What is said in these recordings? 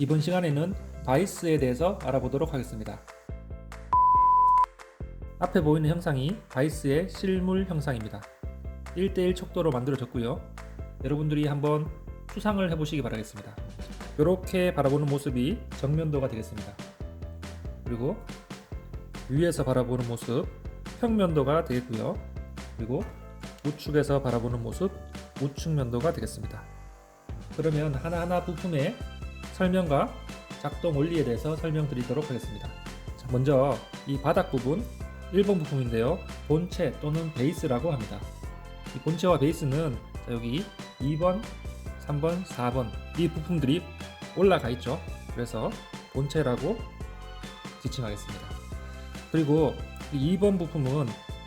이번 시간에는 바이스에 대해서 알아보도록 하겠습니다. 앞에 보이는 형상이 바이스의 실물 형상입니다. 1:1 척도로 만들어졌고요. 여러분들이 한번 추상을 해보시기 바라겠습니다. 이렇게 바라보는 모습이 정면도가 되겠습니다. 그리고 위에서 바라보는 모습 평면도가 되겠고요. 그리고 우측에서 바라보는 모습 우측면도가 되겠습니다. 그러면 하나하나 부품의 설명과 작동 원리에 대해서 설명드리도록 하겠습니다. 자, 먼저 이 바닥 부분 1번 부품인데요. 본체 또는 베이스라고 합니다. 이 본체와 베이스는 여기 2번, 3번, 4번 이 부품들이 올라가 있죠. 그래서 본체라고 지칭하겠습니다. 그리고 이 2번 부품은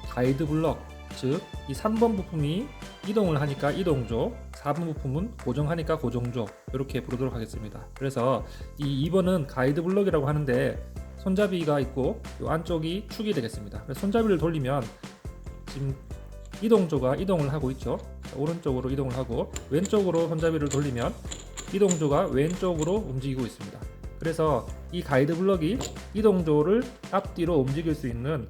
가이드 블럭, 즉 이 3번 부품이 이동을 하니까 이동조, 4번 부품은 고정하니까 고정조 이렇게 부르도록 하겠습니다. 그래서 이 2번은 가이드 블럭이라고 하는데 손잡이가 있고 이 안쪽이 축이 되겠습니다. 그래서 손잡이를 돌리면 지금 이동조가 이동을 하고 있죠. 오른쪽으로 이동을 하고 왼쪽으로 손잡이를 돌리면 이동조가 왼쪽으로 움직이고 있습니다. 그래서 이 가이드 블럭이 이동조를 앞뒤로 움직일 수 있는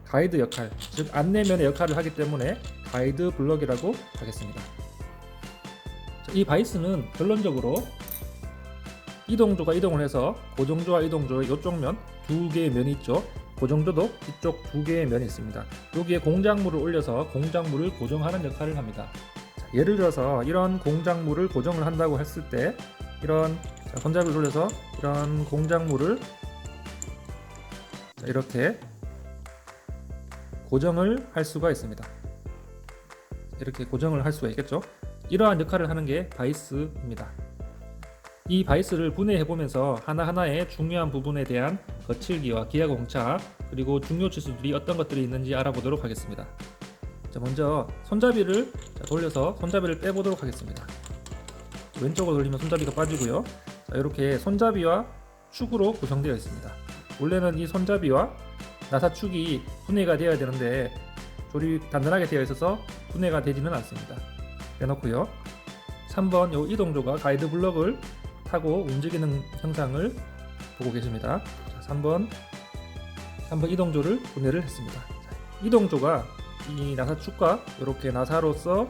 가이드 역할, 즉 안내면의 역할을 하기 때문에 가이드 블럭이라고 하겠습니다. 이 바이스는 결론적으로 이동조가 이동을 해서 고정조와 이동조의 이쪽 면 두 개의 면이 있죠. 고정조도 이쪽 두 개의 면이 있습니다. 여기에 공작물을 올려서 공작물을 고정하는 역할을 합니다. 예를 들어서 이런 공작물을 고정을 한다고 했을 때 이런 손잡이를 돌려서 이런 공작물을 이렇게 고정을 할 수가 있습니다. 이렇게 고정을 할 수가 있겠죠. 이러한 역할을 하는 게 바이스입니다. 이 바이스를 분해해 보면서 하나하나의 중요한 부분에 대한 거칠기와 기하공차 그리고 중요 지수들이 어떤 것들이 있는지 알아보도록 하겠습니다. 자, 먼저 손잡이를 돌려서 손잡이를 빼보도록 하겠습니다. 왼쪽으로 돌리면 손잡이가 빠지고요. 자, 이렇게 손잡이와 축으로 구성되어 있습니다. 원래는 이 손잡이와 나사축이 분해가 되어야 되는데 조립 단단하게 되어 있어서 분해가 되지는 않습니다. 빼놓고요. 3번 요 이동조가 가이드 블럭을 타고 움직이는 형상을 보고 계십니다. 자, 3번 이동조를 분해를 했습니다. 자, 이동조가 이 나사축과 이렇게 나사로서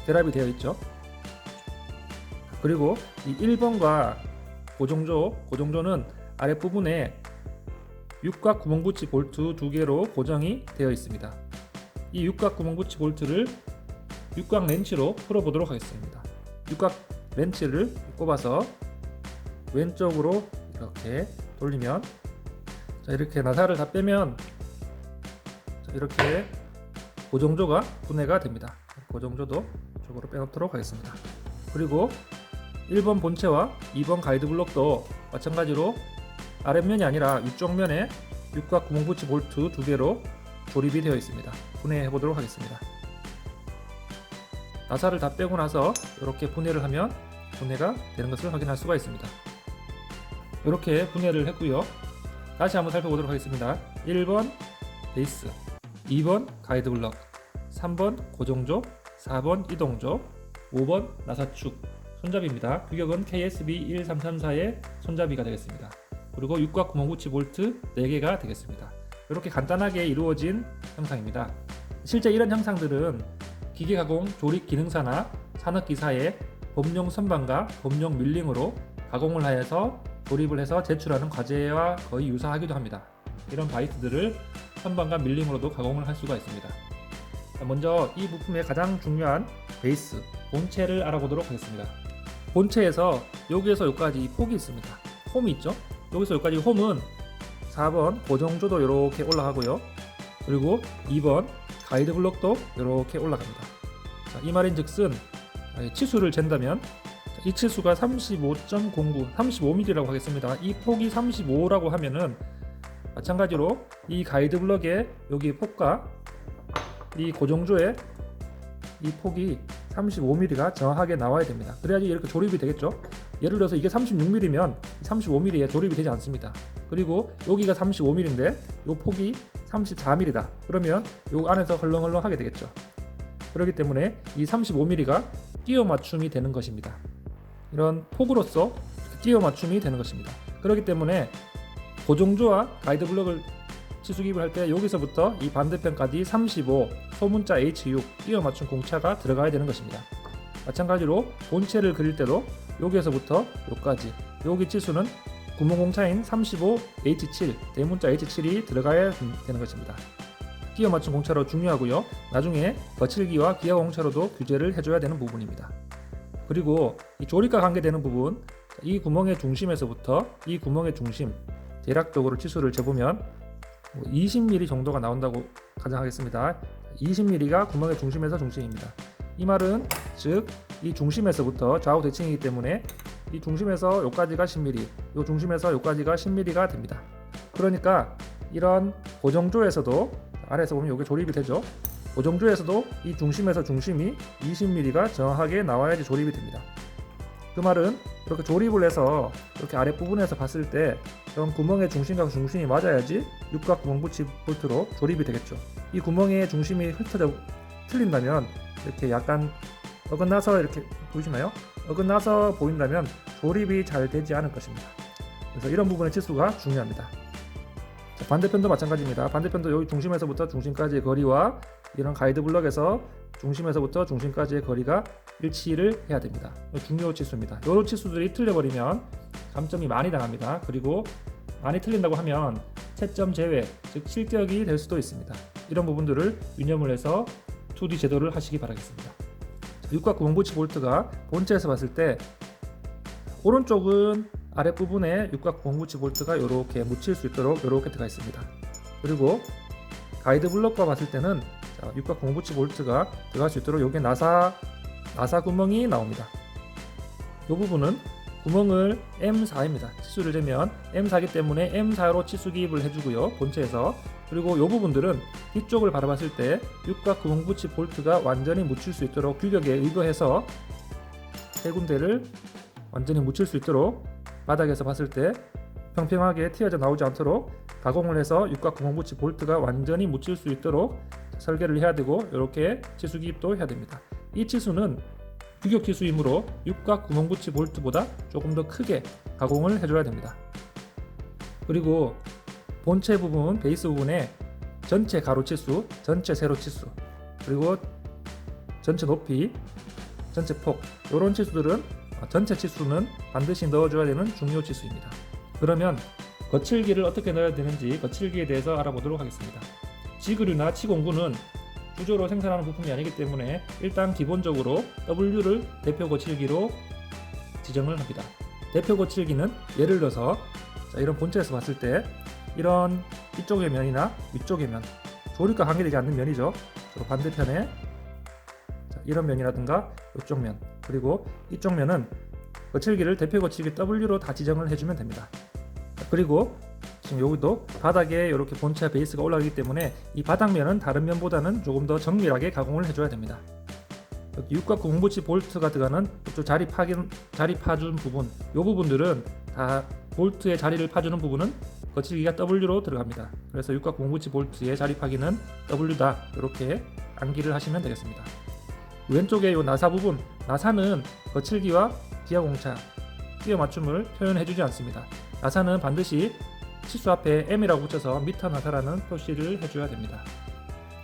결합이 되어 있죠. 그리고 이 1번과 고정조는 아랫부분에 육각 구멍붙이 볼트 두 개로 고정이 되어 있습니다. 이 육각 구멍붙이 볼트를 육각 렌치로 풀어보도록 하겠습니다. 육각 렌치를 꼽아서 왼쪽으로 이렇게 돌리면 자, 이렇게 나사를 다 빼면 자, 이렇게 고정조가 분해가 됩니다. 고정조도 이쪽으로 빼놓도록 하겠습니다. 그리고 1번 본체와 2번 가이드 블럭도 마찬가지로 아랫면이 아니라 위쪽 면에 육각 구멍붙이 볼트 두 개로 조립이 되어 있습니다. 분해해 보도록 하겠습니다. 나사를 다 빼고 나서 이렇게 분해를 하면 분해가 되는 것을 확인할 수가 있습니다. 이렇게 분해를 했고요. 다시 한번 살펴보도록 하겠습니다. 1번 베이스, 2번 가이드 블럭, 3번 고정조, 4번 이동조, 5번 나사축, 손잡이입니다. 규격은 KSB 1334의 손잡이가 되겠습니다. 그리고 육각 구멍붙이 볼트 4개가 되겠습니다. 이렇게 간단하게 이루어진 형상입니다. 실제 이런 형상들은 기계가공 조립 기능사나 산업기사의 범용 선반과 범용 밀링으로 가공을 하여서 조립을 해서 제출하는 과제와 거의 유사하기도 합니다. 이런 바이스들을 선반과 밀링으로도 가공을 할 수가 있습니다. 먼저 이 부품의 가장 중요한 베이스, 본체를 알아보도록 하겠습니다. 본체에서 여기에서 여기까지 폭이 있습니다. 홈이 있죠? 여기서 여기까지 홈은 4번 고정조도 이렇게 올라가고요. 그리고 2번 가이드 블럭도 이렇게 올라갑니다. 자, 이 말인즉슨 치수를 잰다면 이 치수가 35.09, 35mm라고 하겠습니다. 이 폭이 35라고 하면은 마찬가지로 이 가이드 블럭의 여기 폭과 이 고정조의 이 폭이 35mm가 정확하게 나와야 됩니다. 그래야지 이렇게 조립이 되겠죠. 예를 들어서 이게 36mm면 35mm에 조립이 되지 않습니다. 그리고 여기가 35mm인데 이 폭이 34mm다. 그러면 이 안에서 헐렁헐렁하게 되겠죠. 그렇기 때문에 이 35mm가 끼워 맞춤이 되는 것입니다. 이런 폭으로서 끼워 맞춤이 되는 것입니다. 그렇기 때문에 고정조와 가이드 블럭을 치수기입을 할 때 여기서부터 이 반대편까지 35 소문자 H6 끼워 맞춤 공차가 들어가야 되는 것입니다. 마찬가지로 본체를 그릴 때도 여기에서부터 여기까지 여기 치수는 구멍 공차인 35 H7 대문자 H7이 들어가야 되는 것입니다. 끼워 맞춤 공차로 중요하고요. 나중에 거칠기와 기하 공차로도 규제를 해줘야 되는 부분입니다. 그리고 이 조립과 관계되는 부분, 이 구멍의 중심에서부터 이 구멍의 중심 대략적으로 치수를 재보면 20mm 정도가 나온다고 가정하겠습니다. 20mm가 구멍의 중심에서 중심입니다. 이 말은 즉 이 중심에서부터 좌우 대칭이기 때문에 이 중심에서 여기까지가 10mm, 이 중심에서 여기까지가 10mm가 됩니다. 그러니까 이런 고정조에서도 아래에서 보면 이게 조립이 되죠. 고정조에서도 이 중심에서 중심이 20mm가 정확하게 나와야지 조립이 됩니다. 그 말은 이렇게 조립을 해서 이렇게 아랫부분에서 봤을 때 이런 구멍의 중심과 중심이 맞아야지 육각 구멍 붙이 볼트로 조립이 되겠죠. 이 구멍의 중심이 흩어져 틀린다면 이렇게 약간 어긋나서 이렇게 보이시나요? 어긋나서 보인다면 조립이 잘 되지 않을 것입니다. 그래서 이런 부분의 치수가 중요합니다. 자, 반대편도 마찬가지입니다. 반대편도 여기 중심에서부터 중심까지의 거리와 이런 가이드 블럭에서 중심에서부터 중심까지의 거리가 일치를 해야 됩니다. 중요 치수입니다. 이런 치수들이 틀려버리면 감점이 많이 당합니다. 그리고 많이 틀린다고 하면 채점 제외, 즉 실격이 될 수도 있습니다. 이런 부분들을 유념을 해서 2D 제도를 하시기 바라겠습니다. 육각 구멍 붙이 볼트가 본체에서 봤을 때 오른쪽은 아랫부분에 육각 구멍 붙이 볼트가 이렇게 묻힐 수 있도록 이렇게 들어가 있습니다. 그리고 가이드 블럭과 봤을 때는 육각 구멍 붙이 볼트가 들어갈 수 있도록 여기에 나사 구멍이 나옵니다. 이 부분은 구멍을 M4입니다. 치수를 재면 M4이기 때문에 M4로 치수 기입을 해주고요. 본체에서. 그리고 이 부분들은 뒤쪽을 바라봤을 때 육각 구멍 붙이 볼트가 완전히 묻힐 수 있도록 규격에 의거해서 세 군데를 완전히 묻힐 수 있도록 바닥에서 봤을 때 평평하게 튀어져 나오지 않도록 가공을 해서 육각 구멍 붙이 볼트가 완전히 묻힐 수 있도록 설계를 해야 되고 이렇게 치수 기입도 해야 됩니다. 이 치수는 규격 치수이므로 육각 구멍 붙이 볼트보다 조금 더 크게 가공을 해줘야 됩니다. 그리고 본체 부분, 베이스 부분에 전체 가로 치수, 전체 세로 치수, 그리고 전체 높이, 전체 폭 이런 치수들은 전체 치수는 반드시 넣어줘야 되는 중요 치수입니다. 그러면 거칠기를 어떻게 넣어야 되는지 거칠기에 대해서 알아보도록 하겠습니다. 지그류나 치공구는 주조로 생산하는 부품이 아니기 때문에 일단 기본적으로 W를 대표 거칠기로 지정을 합니다. 대표 거칠기는 예를 들어서 이런 본체에서 봤을 때 이런 이쪽의 면이나 위쪽의 면, 조립과 관계되지 않는 면이죠. 반대편에 이런 면이라든가 이쪽 면, 그리고 이쪽 면은 거칠기를 대표 거칠기 W로 다 지정을 해주면 됩니다. 그리고 지금 여기도 바닥에 이렇게 본체 베이스가 올라가기 때문에 이 바닥면은 다른 면보다는 조금 더 정밀하게 가공을 해줘야 됩니다. 여기 육각 구멍 붙이 볼트가 들어가는 이쪽 자리 파준 부분, 이 부분들은 다 볼트의 자리를 파주는 부분은 거칠기가 W로 들어갑니다. 그래서 육각 구멍 붙이 볼트의 자리 파기는 W다 이렇게 암기를 하시면 되겠습니다. 왼쪽에 이 나사 부분, 나사는 거칠기와 기하 공차, 끼워 맞춤을 표현해주지 않습니다. 나사는 반드시 치수 앞에 M이라고 붙여서 미터 나사라는 표시를 해줘야 됩니다.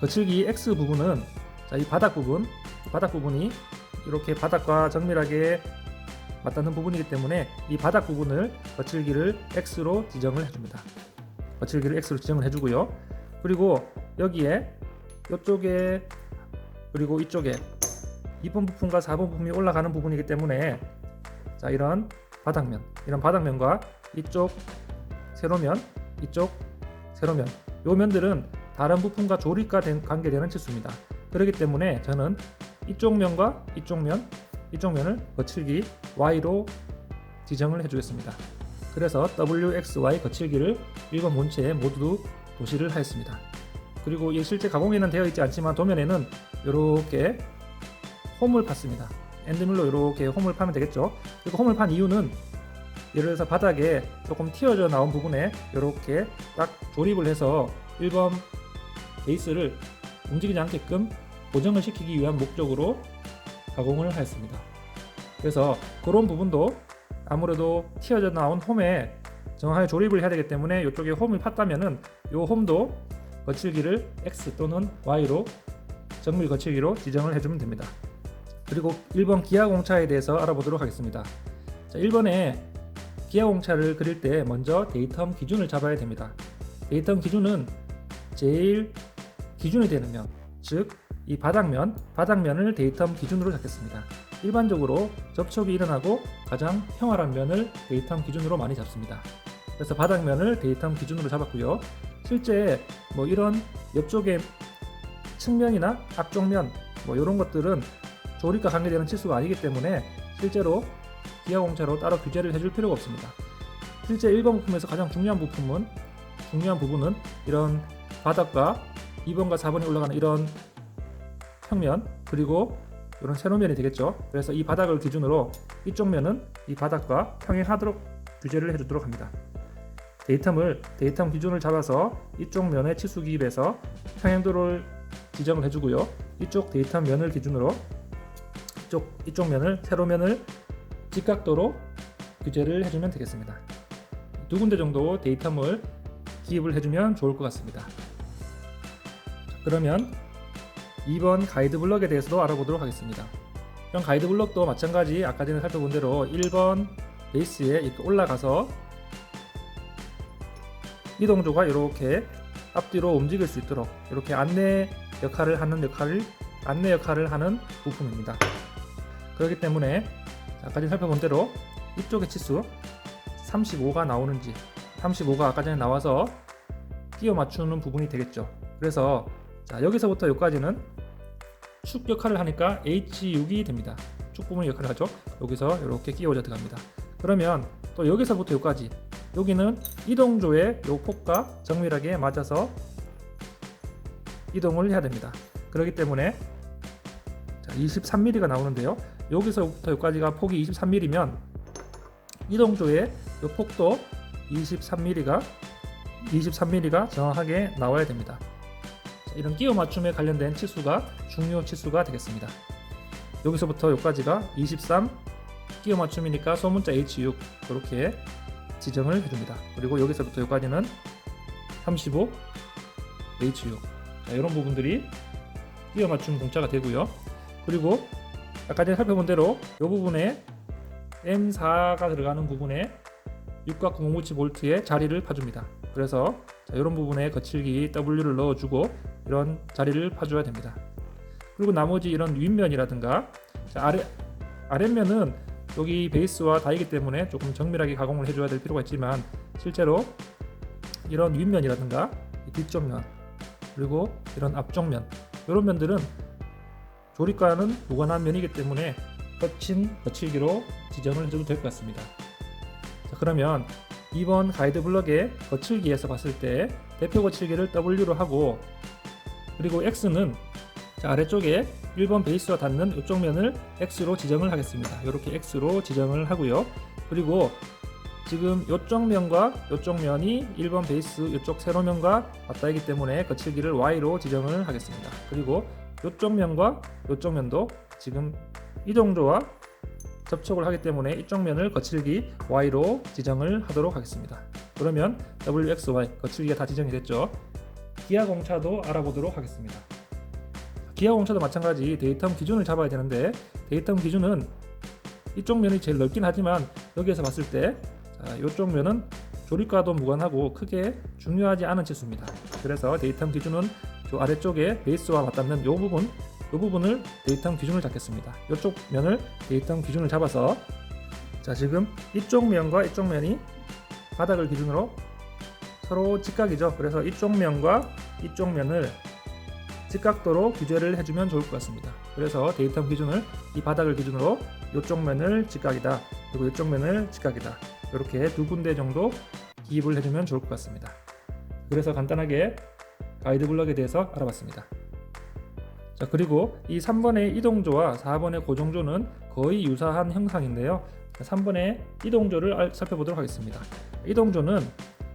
거칠기 X 부분은 이 바닥 부분이 이렇게 바닥과 정밀하게 맞닿는 부분이기 때문에 이 바닥 부분을 거칠기를 X로 지정을 해줍니다. 거칠기를 X로 지정을 해주고요. 그리고 여기에 이쪽에 그리고 이쪽에 2번 부품과 4번 부품이 올라가는 부분이기 때문에 이런 바닥면과 이쪽 세로면, 이쪽 세로면, 요 면들은 다른 부품과 조립과 관계되는 치수입니다. 그렇기 때문에 저는 이쪽 면과 이쪽 면을 거칠기 Y로 지정을 해주겠습니다. 그래서 WXY 거칠기를 1번 본체에 모두 도시를 하였습니다. 그리고 이 실제 가공에는 되어 있지 않지만 도면에는 이렇게 홈을 팠습니다. 엔드밀로 이렇게 홈을 파면 되겠죠. 그리고 홈을 판 이유는 예를 들어서 바닥에 조금 튀어져 나온 부분에 이렇게 딱 조립을 해서 1번 베이스를 움직이지 않게끔 고정을 시키기 위한 목적으로 가공을 하였습니다. 그래서 그런 부분도 아무래도 튀어져 나온 홈에 정확하게 조립을 해야 되기 때문에 이쪽에 홈이 팠다면은 이 홈도 거칠기를 X 또는 Y로 정밀 거칠기로 지정을 해주면 됩니다. 그리고 1번 기아공차에 대해서 알아보도록 하겠습니다. 자, 1번에 기아공차를 그릴 때 먼저 데이텀 기준을 잡아야 됩니다. 데이텀 기준은 제일 기준이 되는 면, 즉 이 바닥면을 데이텀 기준으로 잡겠습니다. 일반적으로 접촉이 일어나고 가장 평활한 면을 데이텀 기준으로 많이 잡습니다. 그래서 바닥면을 데이텀 기준으로 잡았고요. 실제 이런 옆쪽의 측면이나 앞쪽면 이런 것들은 조립과 관계되는 치수가 아니기 때문에 실제로 기아공차로 따로 규제를 해줄 필요가 없습니다. 실제 1번 부품에서 가장 중요한 부분은 이런 바닥과 2번과 4번이 올라가는 이런 평면, 그리고 이런 세로면이 되겠죠. 그래서 이 바닥을 기준으로 이쪽 면은 이 바닥과 평행하도록 규제를 해주도록 합니다. 데이텀 기준을 잡아서 이쪽 면의 치수 기입에서 평행도를 지정을 해주고요. 이쪽 데이텀 면을 기준으로 이쪽 면을 세로면을 직각도로 규제를 해주면 되겠습니다. 두 군데 정도 데이텀을 기입을 해주면 좋을 것 같습니다. 그러면 2번 가이드 블럭에 대해서도 알아보도록 하겠습니다. 이런 가이드 블럭도 마찬가지 아까 전에 살펴본 대로 1번 베이스에 이렇게 올라가서 이동조가 이렇게 앞뒤로 움직일 수 있도록 이렇게 안내 역할을 하는 부품입니다. 그렇기 때문에 아까 전에 살펴본 대로 이쪽의 치수 35가 나오는지 35가 아까 전에 나와서 끼워 맞추는 부분이 되겠죠. 그래서 여기서부터 여기까지는 축 역할을 하니까 H6이 됩니다. 축 부분 역할을 하죠. 여기서 이렇게 끼워져 들어갑니다. 그러면 또 여기서부터 여기까지 여기는 이동조의 요 폭과 정밀하게 맞아서 이동을 해야 됩니다. 그렇기 때문에 23mm가 나오는데요. 여기서부터 여기까지가 폭이 23mm면 이동조의 요 폭도 23mm가 정확하게 나와야 됩니다. 이런 끼워 맞춤에 관련된 치수가 중요 치수가 되겠습니다. 여기서부터 여기까지가 23 끼워 맞춤이니까 소문자 H6 이렇게 지정을 해줍니다. 그리고 여기서부터 여기까지는 35 H6 이런 부분들이 끼워 맞춤 공차가 되고요. 그리고 아까 전에 살펴본 대로 이 부분에 M4가 들어가는 부분에 69057V의 자리를 파줍니다. 그래서 이런 부분에 거칠기 W를 넣어주고 이런 자리를 파줘야 됩니다. 그리고 나머지 이런 윗면이라든가 아랫면은 여기 베이스와 다이기 때문에 조금 정밀하게 가공을 해줘야 될 필요가 있지만 실제로 이런 윗면이라든가 뒤쪽 면 그리고 이런 앞쪽 면 이런 면들은 조립과는 무관한 면이기 때문에 거친 거칠기로 지정을 해줘도 될 것 같습니다. 그러면 2번 가이드 블럭의 거칠기에서 봤을 때 대표 거칠기를 W로 하고 그리고 X는 아래쪽에 1번 베이스와 닿는 이쪽 면을 X로 지정을 하겠습니다. 이렇게 X로 지정을 하고요. 그리고 지금 이쪽 면과 이쪽 면이 1번 베이스 이쪽 세로면과 맞닿기 때문에 거칠기를 Y로 지정을 하겠습니다. 그리고 이쪽 면과 이쪽 면도 지금 이동조와 접촉을 하기 때문에 이쪽 면을 거칠기 Y로 지정을 하도록 하겠습니다. 그러면 WXY 거칠기가 다 지정이 됐죠. 기아공차도 알아보도록 하겠습니다. 기아공차도 마찬가지 데이텀 기준을 잡아야 되는데 데이텀 기준은 이쪽 면이 제일 넓긴 하지만 여기에서 봤을 때 이쪽 면은 조립과도 무관하고 크게 중요하지 않은 치수입니다. 그래서 데이텀 기준은 저 아래쪽에 베이스와 맞닿는 이 부분을 데이텀 기준을 잡겠습니다. 이쪽 면을 데이텀 기준을 잡아서 지금 이쪽 면과 이쪽 면이 바닥을 기준으로 서로 직각이죠. 그래서 이쪽 면과 이쪽 면을 직각도로 규제를 해주면 좋을 것 같습니다. 그래서 데이텀 기준을 이 바닥을 기준으로 이쪽 면을 직각이다 그리고 이쪽 면을 직각이다 이렇게 두 군데 정도 기입을 해주면 좋을 것 같습니다. 그래서 간단하게 가이드 블럭에 대해서 알아봤습니다. 그리고 이 3번의 이동조와 4번의 고정조는 거의 유사한 형상인데요. 3번의 이동조를 살펴보도록 하겠습니다. 이동조는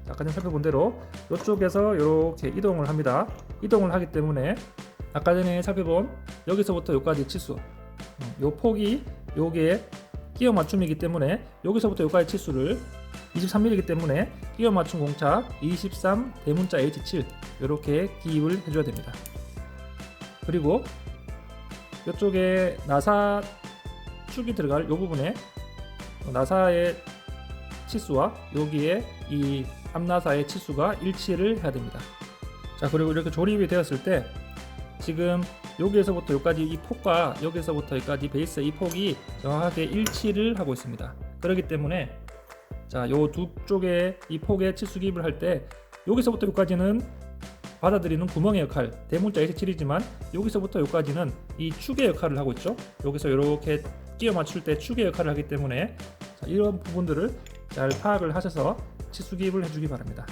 아까 전에 살펴본 대로 이쪽에서 이렇게 이동을 합니다. 이동을 하기 때문에 아까 전에 살펴본 여기서부터 여기까지 치수 요 폭이 요게 끼워 맞춤이기 때문에 여기서부터 여기까지 치수를 23mm이기 때문에 끼워 맞춤 공차 23 대문자 H7 이렇게 기입을 해줘야 됩니다. 그리고 이쪽에 나사 축이 들어갈 이 부분에 나사의 치수와 여기에 이 앞나사의 치수가 일치를 해야 됩니다. 자, 그리고 이렇게 조립이 되었을 때 지금 여기에서부터 여기까지 이 폭과 여기서부터 여기까지 베이스 이 폭이 정확하게 일치를 하고 있습니다. 그렇기 때문에 자, 요 두 쪽에 이 폭의 치수 기입을 할 때 여기서부터 여기까지는 받아들이는 구멍의 역할, 대문자 H7이지만 여기서부터 여기까지는 이 축의 역할을 하고 있죠. 여기서 이렇게 끼워 맞출 때 축의 역할을 하기 때문에 자, 이런 부분들을 잘 파악을 하셔서 치수 기입을 해주기 바랍니다.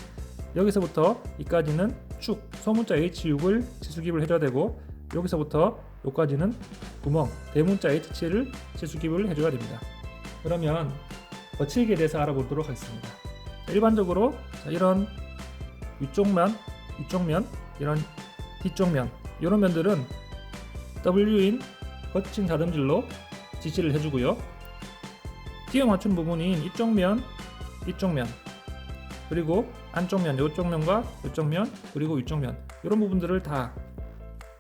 여기서부터 이까지는 축, 소문자 H6을 치수 기입을 해줘야 되고 여기서부터 여기까지는 구멍, 대문자 H7을 치수 기입을 해줘야 됩니다. 그러면 거칠기에 대해서 알아보도록 하겠습니다. 자, 일반적으로 자, 이런 위쪽면, 이런 뒤쪽면 이런 면들은 W인 거친 다듬질로 지시를 해주고요. 끼워 맞춘 부분인 이쪽 면, 그리고 안쪽 면, 이쪽 면과 이쪽 면, 그리고 위쪽 면 이런 부분들을 다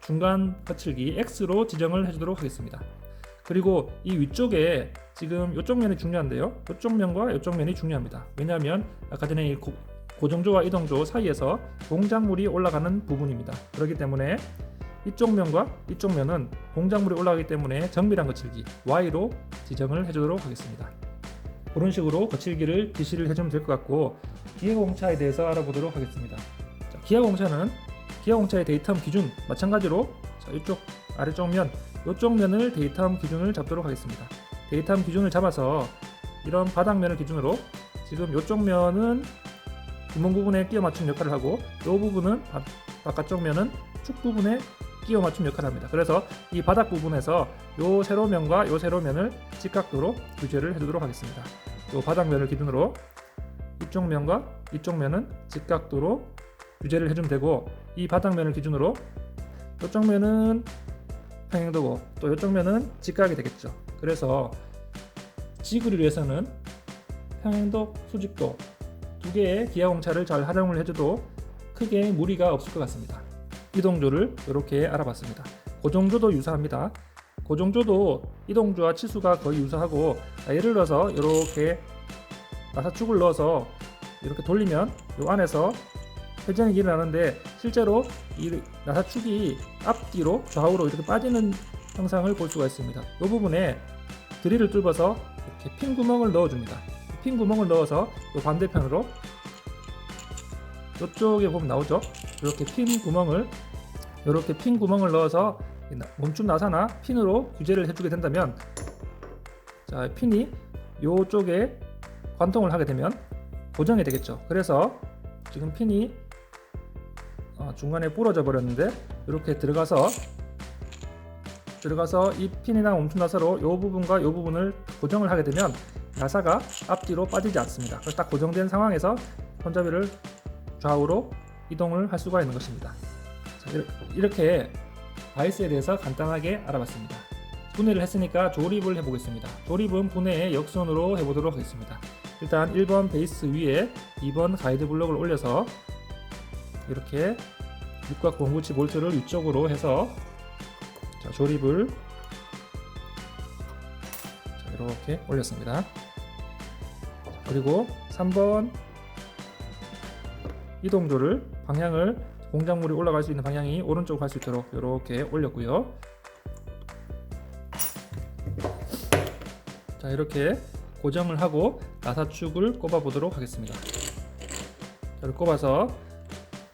중간 거칠기 X로 지정을 해주도록 하겠습니다. 그리고 이 위쪽에 지금 이쪽 면이 중요한데요. 이쪽 면과 이쪽 면이 중요합니다. 왜냐하면 아까 전에 이 고정조와 이동조 사이에서 공작물이 올라가는 부분입니다. 그렇기 때문에 이쪽 면과 이쪽 면은 공작물이 올라가기 때문에 정밀한 거칠기 Y로 지정을 해주도록 하겠습니다. 그런 식으로 거칠기를 지시를 해주면 될 것 같고 기하공차에 대해서 알아보도록 하겠습니다. 자, 기하공차의 데이터함 기준 마찬가지로 자, 이쪽 아래쪽 면, 이쪽 면을 데이터함 기준을 잡도록 하겠습니다. 데이터함 기준을 잡아서 이런 바닥면을 기준으로 지금 이쪽 면은 구멍 부분에 끼워 맞춤 역할을 하고 이 부분은 바깥쪽 면은 축 부분에 끼워 맞춤 역할을 합니다. 그래서 이 바닥 부분에서 이 세로면과 이 세로면을 직각도로 규제를 해두도록 하겠습니다. 이 바닥면을 기준으로 이쪽 면과 이쪽 면은 직각도로 규제를 해주면 되고 이 바닥면을 기준으로 이쪽 면은 평행도고 또 이쪽 면은 직각이 되겠죠. 그래서 지그를 위해서는 평행도, 수직도 두 개의 기하공차를 잘 활용을 해줘도 크게 무리가 없을 것 같습니다. 이동조를 이렇게 알아봤습니다. 고정조도 유사합니다. 고정조도 이동조와 치수가 거의 유사하고 예를 들어서 이렇게 나사축을 넣어서 이렇게 돌리면 이 안에서 회전이 일어나는데 실제로 이 나사축이 앞뒤로 좌우로 이렇게 빠지는 형상을 볼 수가 있습니다. 이 부분에 드릴을 뚫어서 이렇게 핀 구멍을 넣어줍니다. 핀 구멍을 넣어서 이 반대편으로 이쪽에 보면 나오죠. 이렇게 핀 구멍을 넣어서 멈춤 나사나 핀으로 규제를 해주게 된다면 자, 핀이 이쪽에 관통을 하게 되면 고정이 되겠죠. 그래서 지금 핀이 중간에 부러져 버렸는데 이렇게 들어가서 이 핀이나 멈춤 나사로 이 부분과 이 부분을 고정을 하게 되면 나사가 앞뒤로 빠지지 않습니다. 그래서 딱 고정된 상황에서 손잡이를 좌우로 이동을 할 수가 있는 것입니다. 자, 이렇게 바이스에 대해서 간단하게 알아봤습니다. 분해를 했으니까 조립을 해보겠습니다. 조립은 분해의 역선으로 해보도록 하겠습니다. 일단 1번 베이스 위에 2번 가이드 블록을 올려서 이렇게 6각 097볼트를 위쪽으로 해서 자, 조립을 자, 이렇게 올렸습니다. 그리고 3번 이동조를 방향을 공작물이 올라갈 수 있는 방향이 오른쪽으로 갈 수 있도록 이렇게 올렸고요. 자, 이렇게 고정을 하고 나사축을 꼽아 보도록 하겠습니다. 자, 이렇게 꼽아서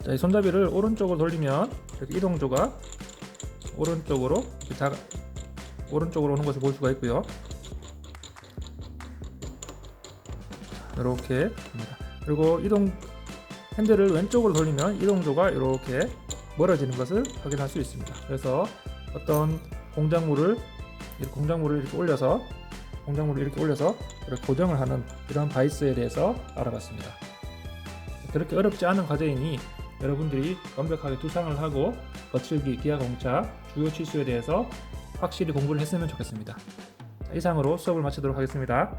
자, 이 손잡이를 오른쪽으로 돌리면 이렇게 이동조가 오른쪽으로 오는 것을 볼 수가 있고요. 이렇게 됩니다. 그리고 핸들을 왼쪽으로 돌리면 이동조가 이렇게 멀어지는 것을 확인할 수 있습니다. 그래서 어떤 공작물을 이렇게 올려서 이렇게 고정을 하는 이런 바이스에 대해서 알아봤습니다. 그렇게 어렵지 않은 과제이니 여러분들이 완벽하게 투상을 하고 거칠기, 기하공차, 주요 치수에 대해서 확실히 공부를 했으면 좋겠습니다. 이상으로 수업을 마치도록 하겠습니다.